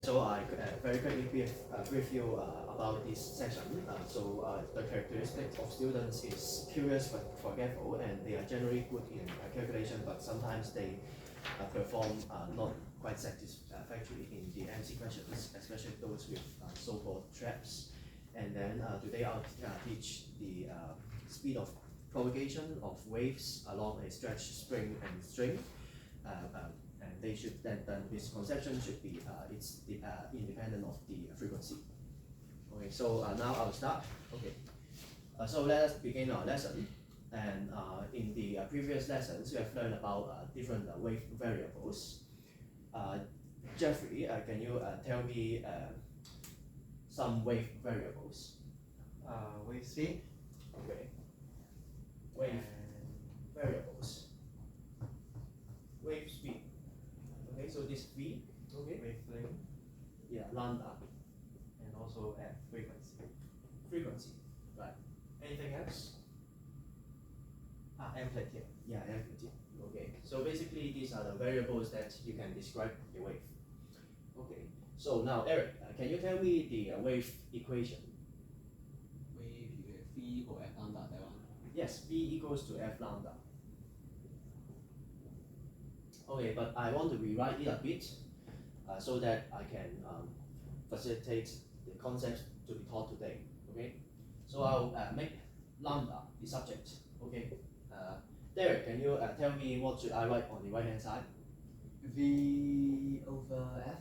So I very quickly brief you about this session. The characteristics of students is curious but forgetful, and they are generally good in calculation, but sometimes they perform not quite satisfactorily in the MC questions, especially those with so-called traps. And then today I'll teach the speed of propagation of waves along a stretched spring and string. And they should then misconception should be it's independent of the frequency. Okay, so now I'll start. Okay, so let us begin our lesson. And in the previous lessons, we have learned about different wave variables. Jeffrey, can you tell me some wave variables? Wave speed. Okay. Wave variables. Wave speed. Okay, so this V. Okay. Wavelength. Yeah, lambda. And also at frequency. Frequency. Right. Anything else? Amplitude. Yeah, amplitude. Okay. So basically, these are the variables that you can describe the wave. Okay. So now, Eric, can you tell me the wave equation? Wave V equal F lambda, that one. Yes, V equals to F lambda. Okay, but I want to rewrite it a bit so that I can facilitate the concepts to be taught today. Okay, so I'll make lambda the subject. Okay, Derek, can you tell me what should I write on the right hand side? V over F?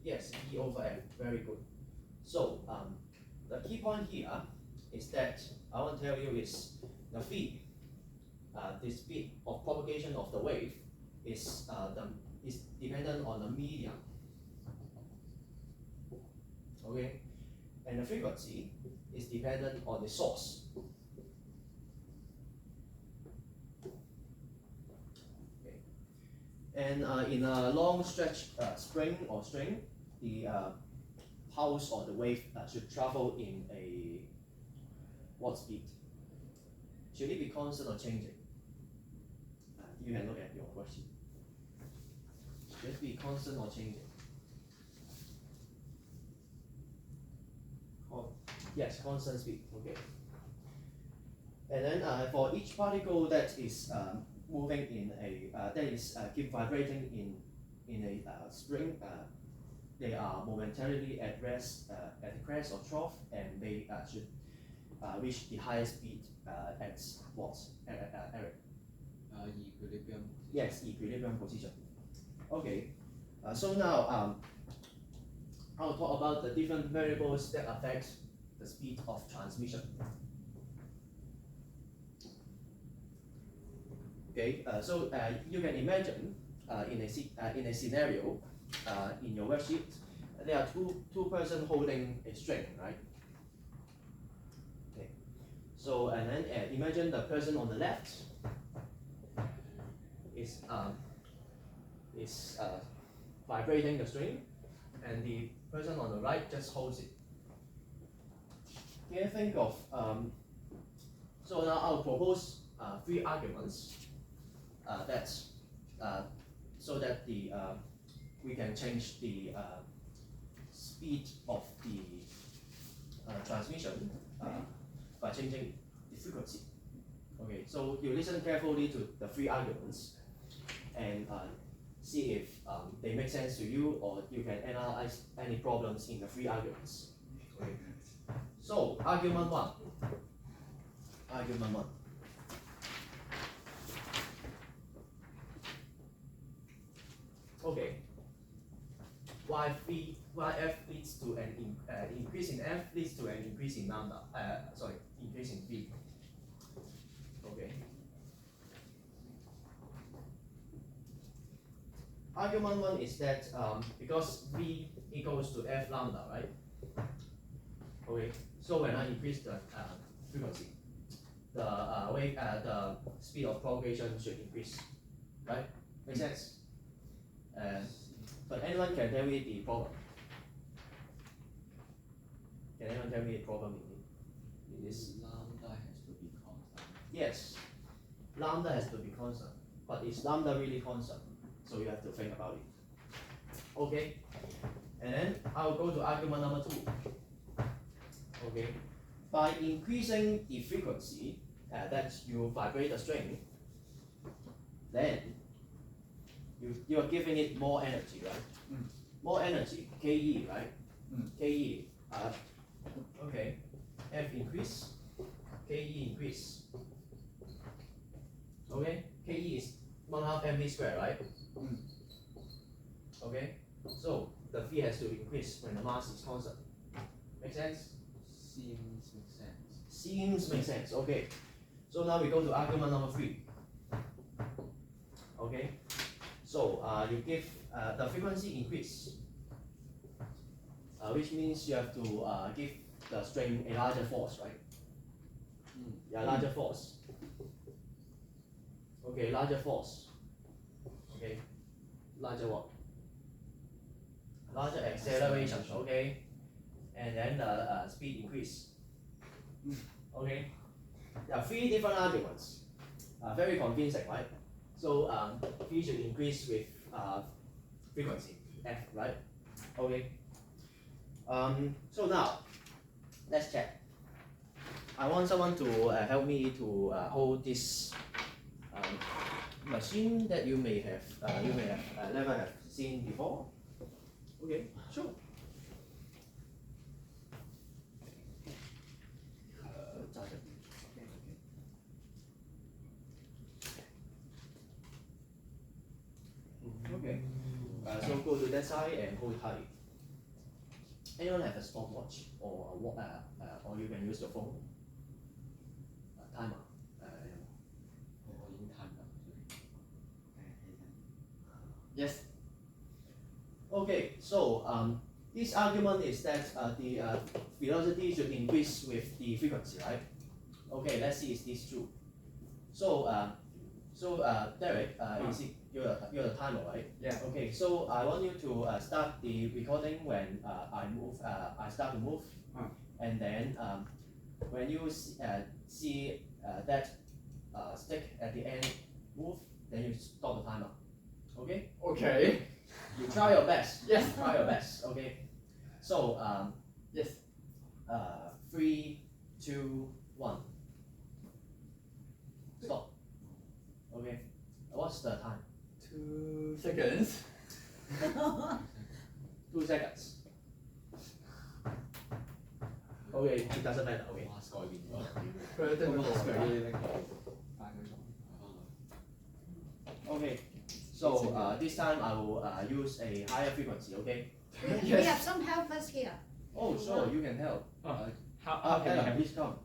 Yes, V over F. Very good. So the key point here is that I want to tell you is the V, the speed of propagation of the wave is dependent on the medium. Okay, and the frequency is dependent on the source. Okay, and in a long stretch spring or string, the pulse or the wave should travel in a what speed? Should it be constant or changing? You can look at your question. Should it be constant or changing? Yes, constant speed. Okay. And then for each particle that is moving in a that is keep vibrating in a spring, they are momentarily at rest at the crest or trough, and they should reach the highest speed at what? Eric? Equilibrium. Yes, equilibrium position. Okay, so now I'll talk about the different variables that affect the speed of transmission. Okay, so you can imagine in a scenario in your worksheet, there are two persons holding a string, right? Okay, so and then imagine the person on the left is vibrating the string, and the person on the right just holds it. Can you think of so now I'll propose three arguments so that the we can change the speed of the transmission by changing the frequency. Okay, so you listen carefully to the three arguments and see if they make sense to you, or you can analyze any problems in the three arguments. Okay. So argument one. Argument one. Okay. F leads to an increase in F leads to an increase in lambda. Increase in V. Okay. Argument one is that because V equals to F lambda, right? Okay. So when I increase the frequency, the speed of propagation should increase, right? Make sense? But anyone can tell me the problem? Can anyone tell me the problem in this? Lambda has to be constant. Yes, lambda has to be constant, but is lambda really constant? So you have to think about it. Okay, I'll go to argument number 2. Okay, by increasing the frequency that you vibrate the string, then you are giving it more energy, right? More energy, Ke, right? Ke. Okay, F increase, Ke increase. Okay, Ke is 1/2 mv squared, right? Okay, so the V has to increase when the mass is constant. Make sense? Seems make sense. Seems make sense. Okay, so now we go to argument number 3. Okay, so you give the frequency increase, which means you have to give the string a larger force, right? Yeah, larger force. Okay, larger force. Okay, larger what? Larger acceleration. Okay, and then the speed increase. Okay, there are 3 different arguments. Very convincing, right? So V should increase with frequency F, right? Okay. So now let's check. I want someone to help me to hold this machine that you may have never have seen before. Okay, sure. Okay. So go to that side and hold it tight. Anyone have a stopwatch or or you can use your phone? Timer. Yes. Okay. So this argument is that the velocity should increase with the frequency, right? Okay. Let's see, is this true? So Derek, is it you're the timer, right? Yeah. Okay. So I want you to start the recording when I start to move, and then when you see that stick at the end move, then you stop the timer. Okay? Okay. You try your best. Yes. Try your best. Okay. So Yes. 3, 2, 1. Stop. Okay. What's the time? 2 seconds. 2 seconds. Okay, it doesn't matter. Okay. 哇，改變咗。佢真係好佢嘅。拎過帶佢坐。 Okay. So this time I will use a higher frequency. Okay. We have some helpers here. Oh, sure. You can help. How can I Ella, help? please come.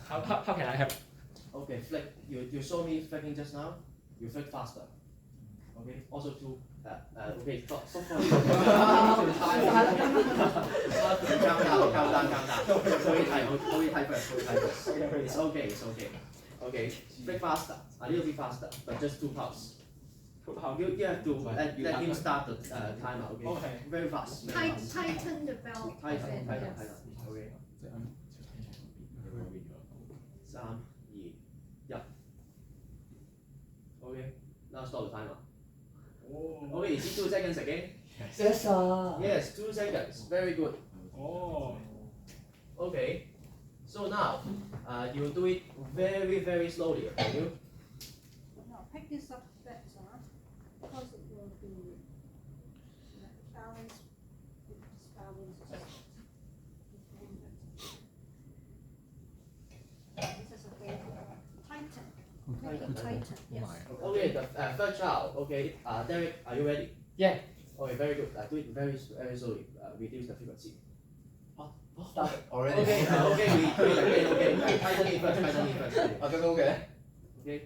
How can I help? Okay, flick. You saw me flicking just now. You flick faster. Okay. Also two. Okay. Stop. Calm down. Hold it tight first. It's okay. Okay. Flick faster. A little bit faster, but just 2 pulses. You have to let him start the timer. Okay. Okay. Very fast. Tighten the belt. Tighten. Yes. Okay. 3、2、1。Okay. Now stop the timer. Okay, is it 2 seconds again? Yes, sir. Yes, 2 seconds. Very good. Oh. Okay. So now, you do it very slowly. Can you? Now pick this up better because it will be balanced with this balance. This is okay. Tighten. Make it tighten. Yes. Okay, the third child. Okay, Derek, are you ready? Yeah. Okay, very good. Do it very slowly. Reduce the frequency. Start already. Okay, we again. Okay, tighten it first. Okay. Okay.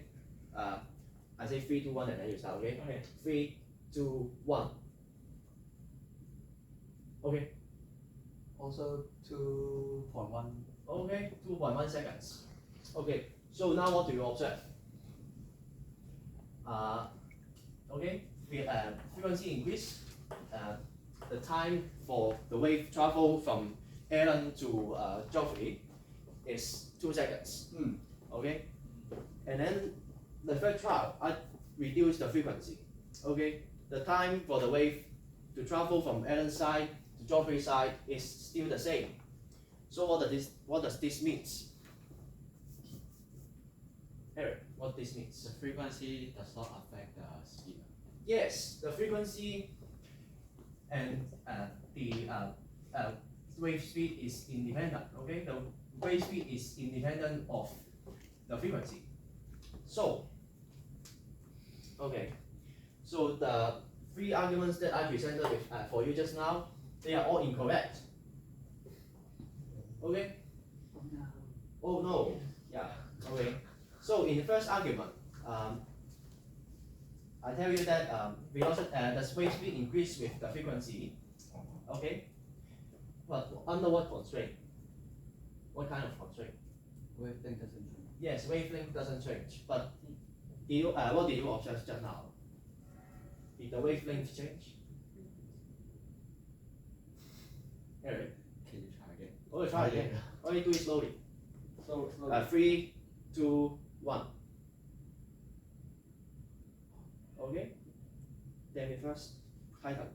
I say 3, 2, 1, and then you start. Okay. Okay. 3, 2, 1. Okay. Also 2.1. Okay. 2.1 seconds. Okay. So now what do you observe? Okay. Frequency increase. The time for the wave travel from Alan to Geoffrey is 2 seconds. Okay. And then the third trial, I reduce the frequency. Okay. The time for the wave to travel from Alan's side to geometry side is still the same. So what does this mean? Eric, what this means? The frequency does not affect the speed. Yes, the frequency and the wave speed is independent. Okay, the wave speed is independent of the frequency. So, okay, so the three arguments that I presented with, for you just now, they are all incorrect. Okay. Oh no. Yeah. Okay. So in the first argument, I tell you that velocity, the wave speed increase with the frequency. Okay. But under what constraint? What kind of constraint? Wavelength doesn't change. Yes, wavelength doesn't change. But what did you observe just now? Did the wavelength change? Eric, Can you try again? oh, try again. Only do it slowly. So 3, 2, 1. Okay. Then we first tighten.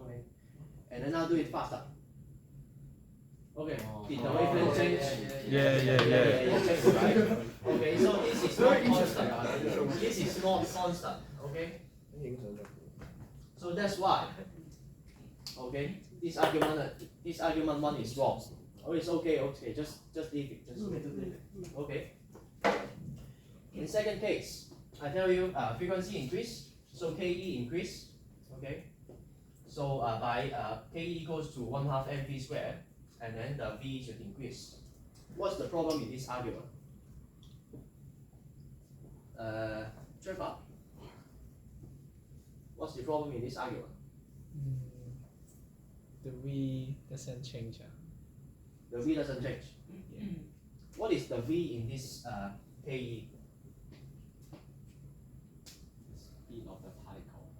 Okay. And then now do it faster. Okay. Did the wavelength change? Yeah. Right? Okay. So this is not constant. This is not constant. Okay. So that's why. Okay. This argument 1 is wrong. Oh, it's okay. Okay. Just leave it. Just leave it. Okay. In second case, I tell you frequency increase, so KE increase. Okay. So by KE equals to 1/2 mv squared, and then the V should increase. What's the problem in this argument? Trevor, what's the problem in this argument? The V doesn't change. The V doesn't change. What is the V in this KE? The speed of the particle.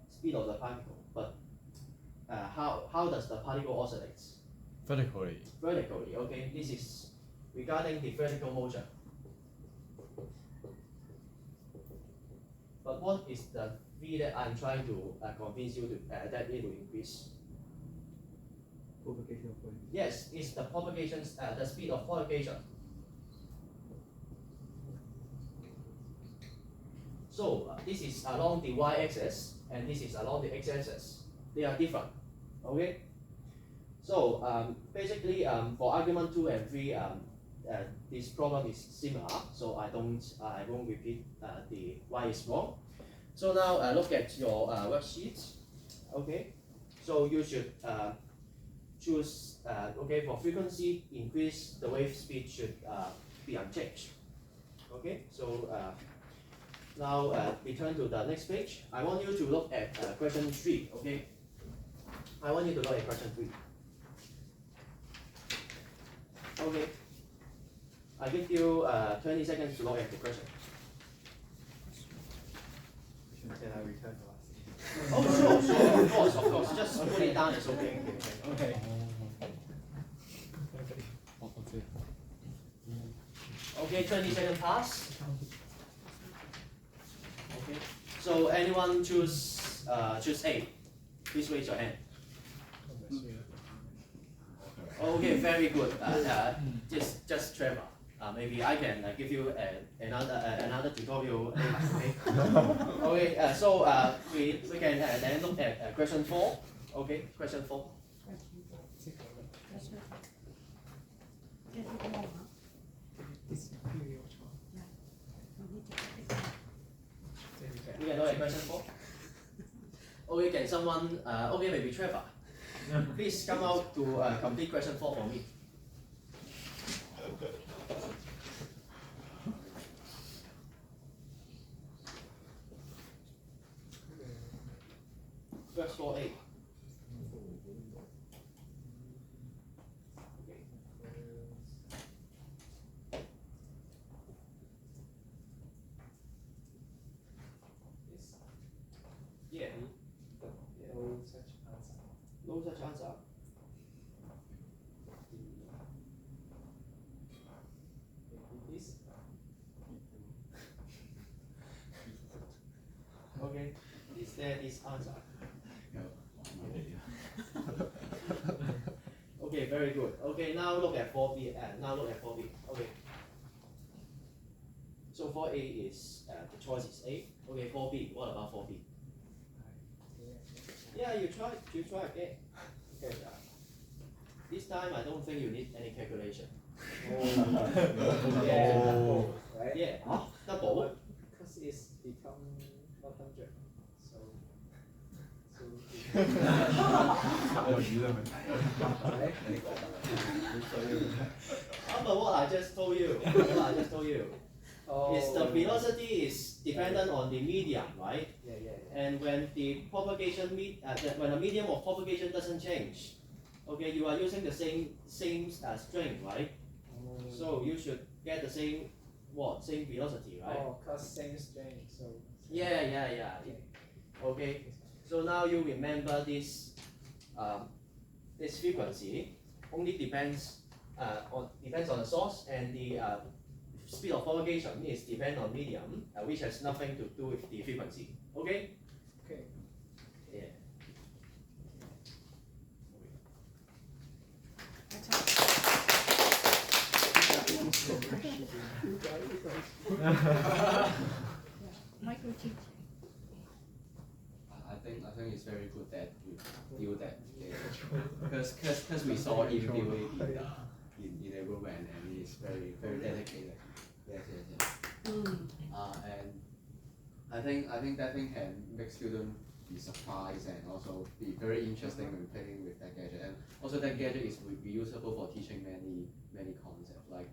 Speed of the particle. But how does the particle oscillate? Vertically. Vertically. Okay. This is regarding the vertical motion. But what is the V that I'm trying to convince you to that it will increase? propagation of wave. Yes, it's the propagation, the speed of propagation. So this is along the y-axis, and this is along the x-axis. They are different. Okay. So basically, for argument 2 and 3, this problem is similar. So I won't repeat the why is wrong. So now look at your worksheet. Okay. So you should choose okay, for frequency increase, the wave speed should be unchanged. Okay. So now we turn to the next page. I want you to look at question 3. Okay. I want you to look at question 3. Okay. I give you 20 seconds to look at the question. Can I return to us? Oh, sure, of course. Just put it down, it's okay. Okay. Okay, 20 seconds pass. Okay. So anyone choose A? Please raise your hand. Okay, very good. Just Trevor. Maybe I can give you another tutorial. Okay. Okay. So we can then look at question 4. Okay, question 4. We can look at question 4. Okay, can someone? Okay, maybe Trevor. Please come out to complete question 4 for me. Verse 4a. Okay. Yeah. No such answer. Please. Okay. Is there this answer? Okay, very good. Okay, now look at 4B. Now look at 4B. Okay. So 4A is the choice is A. Okay, 4B. What about 4B? Yeah, you try again. Okay. This time I don't think you need any calculation. Yeah. Right? Yeah. Double. Because it's become 100. So But what I just told you, is the velocity is dependent on the medium, right? Yeah. And when the propagation when the medium of propagation doesn't change, okay, you are using the same string, right? So you should get the same velocity, right? Oh, cause same string, so. Yeah. Okay. So now you remember this this frequency only depends on the source, and the speed of propagation is depend on medium, which has nothing to do with the frequency. Okay? Okay. Yeah. Microteaching. I think it's very good that you do that because we saw him doing in a room, and he's very dedicated. Yes. And I think that thing can make students be surprised and also be very interesting when playing with that gadget. And also that gadget is reusable for teaching many concepts, like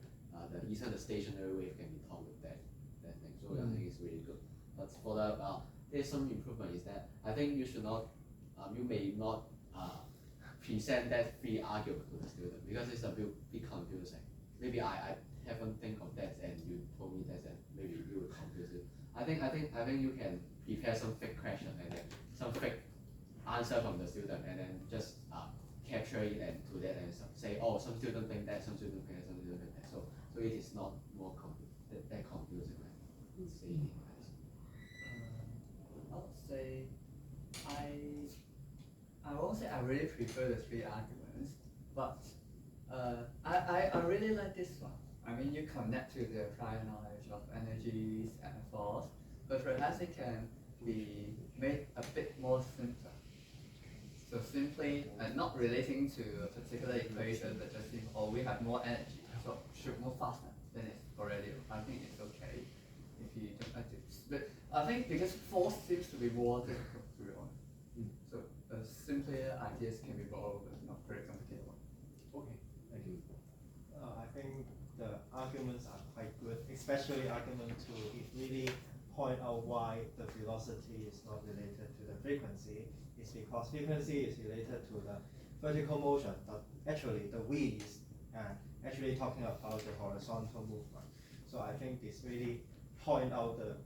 even the stationary wave can be taught with that thing. So I think it's really good. But for the there's some improvement is that I think you should not you may not present that free argument to the student because it's a bit confusing. Maybe I haven't think of that, and you told me that, and maybe you will confuse it. I think you can prepare some fake question and then some fake answer from the student, and then just capture it and do that and say, oh, some student think that, some student think that, some student think that. So it is not more that confusing. Right? Say I would say I won't say I really prefer the three arguments, but I really like this one. I mean, you connect to the prior knowledge of energies and force, but perhaps it can be made a bit more simpler. So simply not relating to a particular equation, but just saying, oh, we have more energy, so should move faster. Then it's already, I think it's okay if you don't like to. But I think because force seems to be more difficult, to be honest. So simpler ideas can be borrowed, but not very complicated one. Okay, thank you. I think the arguments are quite good, especially argument 2. It really point out why the velocity is not related to the frequency. It's because frequency is related to the vertical motion, but actually the V is actually talking about the horizontal movement. So I think this really point out the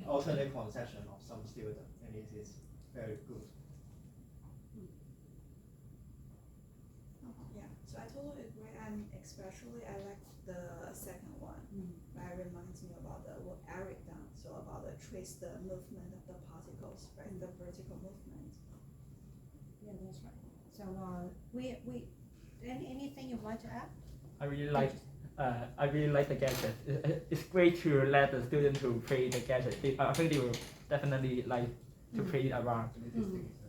alternate conception of some student, and it is very good. Yeah, so I totally agree, and especially I like the second one. That reminds me about what Eric done. So about trace the movement of the particles, right? The vertical movement. Yeah, that's right. So we anything you'd like to add? I really like the gadget. It's great to let the student to play the gadget. I think they will definitely like to play it around.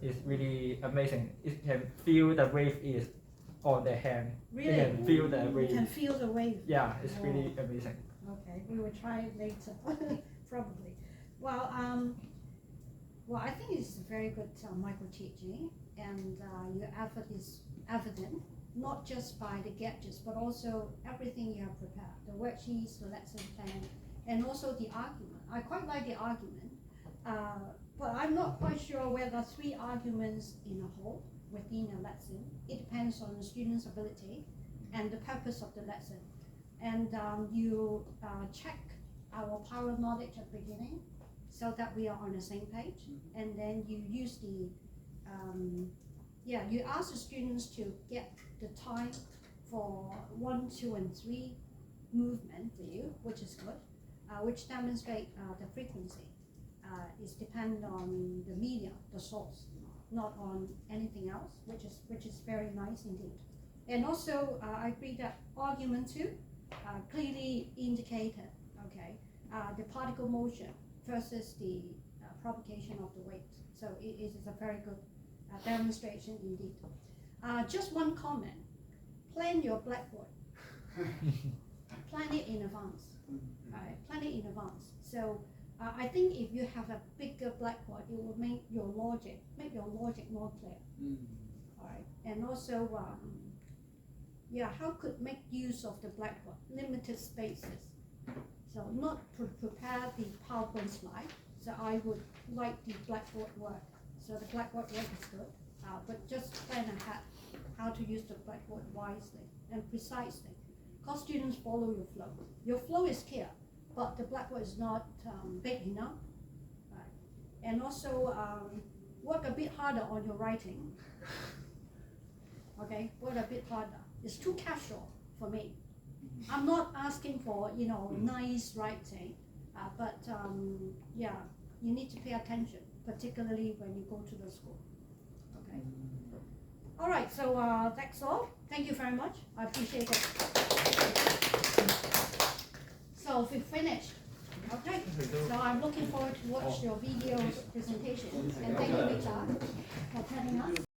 It's really amazing. It can feel the wave is on their hand. Really? They can feel the You wave. can feel the wave. Yeah, it's really amazing. Okay, we will try it later, probably. Well, I think it's very good micro-teaching, and your effort is evident, not just by the gadgets, but also everything you have prepared, the worksheets, the lesson plan, and also the argument. I quite like the argument, but I'm not quite sure whether 3 arguments in a whole within a lesson. It depends on the student's ability and the purpose of the lesson. And you check our power knowledge at the beginning so that we are on the same page. And then you use the, you ask the students to get the time for 1, 2, and 3 movement for you, which is good, which demonstrate the frequency. Is depend on the media, the source, not on anything else, which is very nice indeed. And also, I agree that argument two clearly indicated, okay, the particle motion versus the propagation of the wave. So it is a very good demonstration indeed. Just one comment, plan your blackboard. Plan it in advance, right? Plan it in advance. So I think if you have a bigger blackboard, it will make your logic more clear. All right, and also, how could make use of the blackboard? Limited spaces. So not prepare the PowerPoint slide. So I would like the blackboard work. So the blackboard work is good, but just plan ahead how to use the blackboard wisely and precisely. Because students follow your flow. Your flow is clear, but the blackboard is not big enough. Right. And also work a bit harder on your writing. Okay, work a bit harder. It's too casual for me. I'm not asking for nice writing, but you need to pay attention, particularly when you go to the school. Okay. All right, so that's all. Thank you very much. I appreciate it. So we finished. Okay. So I'm looking forward to watch your video presentation. And thank you, Victor, for telling us.